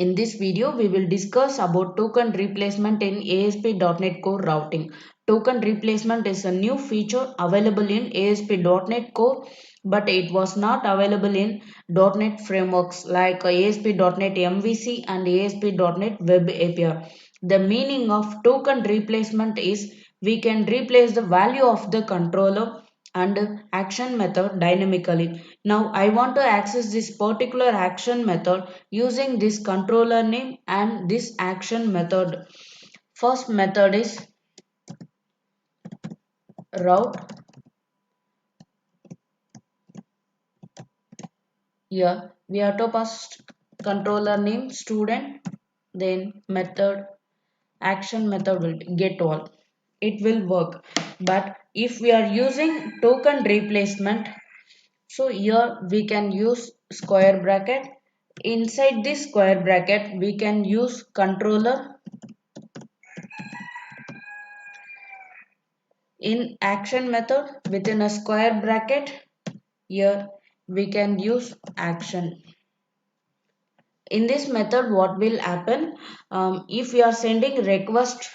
In this video, we will discuss about token replacement in ASP.NET Core routing. Token replacement is a new feature available in ASP.NET Core, but it was not available in .NET frameworks like ASP.NET MVC and ASP.NET Web API. The meaning of token replacement is we can replace the value of the controller and action method dynamically. Now I want to access this particular action method using this controller name and this action method. First method is route. Here we have to pass controller name student, then method action method will be get all. It will work, but if we are using token replacement, so here we can use square bracket. Inside this square bracket we can use controller. In action method within a square bracket, here we can use action. In this method what will happen, if we are sending request,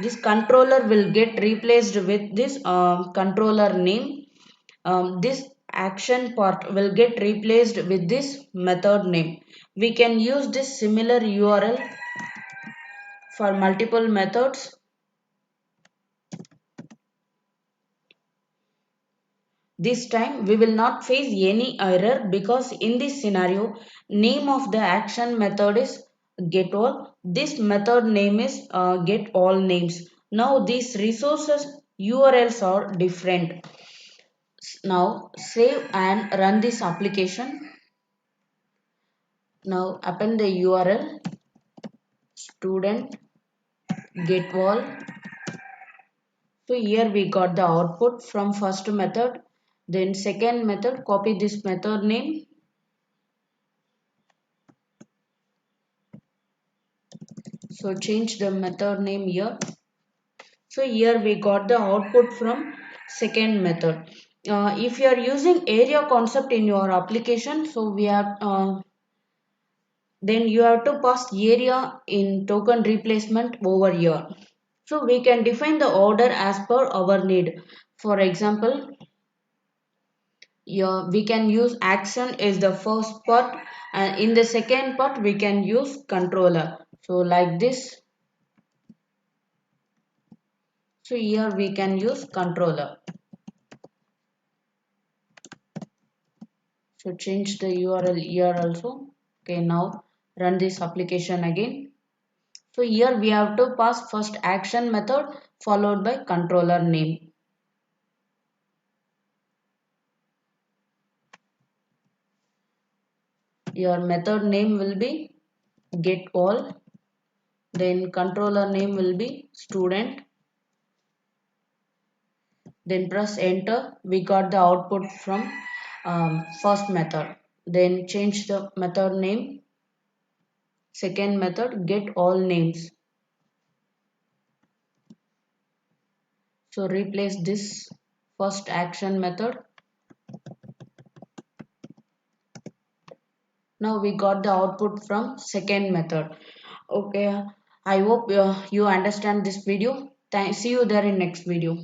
this controller will get replaced with this controller name. This action part will get replaced with this method name. We can use this similar URL for multiple methods. This time we will not face any error because in this scenario name of the action method is get all. This method name is get all names. Now these resources URLs are different. Now save and run this application. Now append the URL student get all. So here we got the output from first method. Then second method, copy this method name. So change the method name here. So here we got the output from second method. If you are using area concept in your application, so we have then you have to pass area in token replacement over here. So we can define the order as per our need. For example, yeah, we can use action is the first part, and in the second part we can use controller. So like this. So here we can use controller. So change the URL here also. Okay, now run this application again. So here we have to pass first action method followed by controller name. Your method name will be get all. Then controller name will be student. Then press enter. We got the output from first method. Then change the method name. Second method get all names. So replace this first action method. Now we got the output from second method. Okay, I hope you understand this video. See you there in next video.